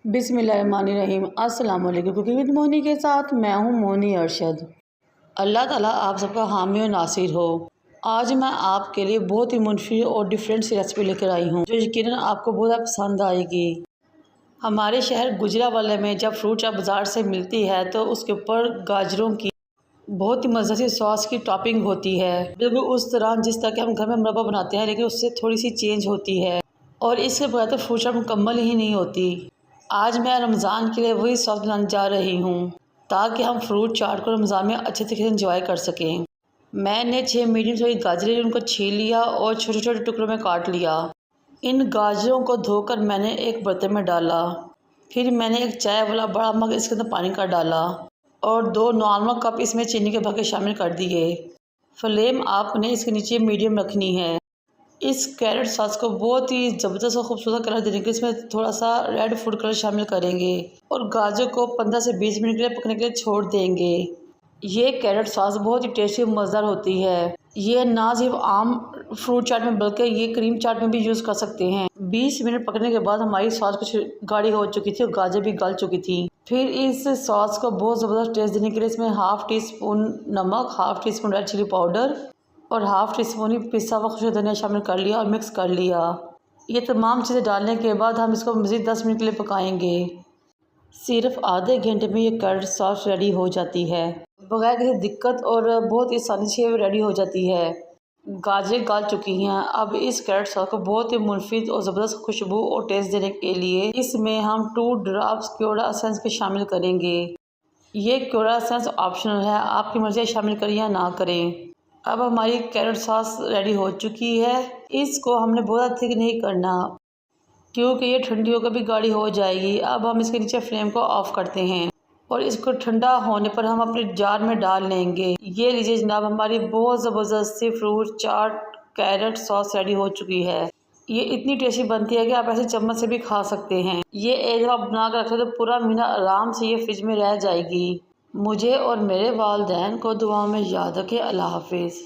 बिस्मिल्लाहिर्रहमानिर्रहीम। अस्सलाम वालेकुम। कुकिंग विद मोनी के साथ मैं हूँ मोनी अरशद। अल्लाह ताला आप सबका हामी और नासिर हो। आज मैं आपके लिए बहुत ही मुनफी और डिफरेंट सी रेसिपी लेकर आई हूँ जो यकीनन आपको बहुत पसंद आएगी। हमारे शहर गुजरावाला में जब फ्रूट चाट बाज़ार से मिलती है तो उसके ऊपर गाजरों की बहुत ही मज़े से सॉस की टॉपिंग होती है, बिल्कुल उस तरह जिस तरह के हम घर में मुरब्बा बनाते हैं, लेकिन उससे थोड़ी सी चेंज होती है और इसके बगैर तो फ्रूट चाट मुकम्मल ही नहीं होती। आज मैं रमज़ान के लिए वही सॉस बनाने जा रही हूँ ताकि हम फ्रूट चाट को रमज़ान में अच्छे तरीके से इंजॉय कर सकें। मैंने 6 मीडियम साइज गाजरें उनको छील लिया और छोटे छोटे टुकड़ों में काट लिया। इन गाजरों को धोकर मैंने एक बर्तन में डाला। फिर मैंने एक चाय वाला बड़ा मग इसके अंदर पानी का डाला और 2 नॉर्मल कप इसमें चीनी के भर के शामिल कर दिए। फ्लेम आपने इसके नीचे मीडियम रखनी है। इस कैरेट सॉस को बहुत ही ज़बरदस्त और ख़ूबसूरत कलर देने के लिए इसमें थोड़ा सा रेड फूड कलर शामिल करेंगे और गाजर को 15 से 20 मिनट के लिए पकने के लिए छोड़ देंगे। ये कैरेट सॉस बहुत ही टेस्टी और मज़ेदार होती है। ये ना सिर्फ आम फ्रूट चाट में बल्कि ये क्रीम चाट में भी यूज़ कर सकते हैं। 20 मिनट पकने के बाद हमारी सॉस कुछ गाढ़ी हो चुकी थी और गाजर भी गल चुकी थी। फिर इस सॉस को बहुत ज़बरदस्त टेस्ट देने के लिए इसमें हाफ़ टी स्पून नमक, half teaspoon red chilli powder और हाफ़ टी स्पून ही पिसा हुआ खुशबू धनिया शामिल कर लिया और मिक्स कर लिया। ये तमाम चीज़ें डालने के बाद हम इसको मज़ीद 10 मिनट के लिए पकाएंगे। सिर्फ आधे घंटे में ये कैरेट सॉस रेडी हो जाती है, बगैर किसी दिक्कत और बहुत ही आसानी से रेडी हो जाती है। गाजरें गल चुकी हैं। अब इस कैरेट सॉस को बहुत ही मुफीद और ज़बरदस्त खुशबू और टेस्ट देने के लिए इसमें हम 2 ड्रॉप्स क्योड़ा एसेंस के शामिल करेंगे। ये क्योड़ा एसेंस ऑप्शनल है, आपकी मर्ज़ी शामिल करें या ना करें। अब हमारी कैरेट सॉस रेडी हो चुकी है। इसको हमने बहुत थिक नहीं करना क्योंकि ये ठंडी होकर भी गाढ़ी हो जाएगी। अब हम इसके नीचे फ्लेम को ऑफ करते हैं और इसको ठंडा होने पर हम अपने जार में डाल लेंगे। ये लीजिए जनाब, हमारी बहुत ज़बरदस्त सी फ्रूट चाट कैरेट सॉस रेडी हो चुकी है। ये इतनी टेस्टी बनती है कि आप ऐसे चम्मच से भी खा सकते हैं। ये एक दफ़ा बना कर रखें तो पूरा महीना आराम से ये फ्रिज में रह जाएगी। मुझे और मेरे वालिदैन को दुआ में याद रखें। अल्लाह हाफिज़।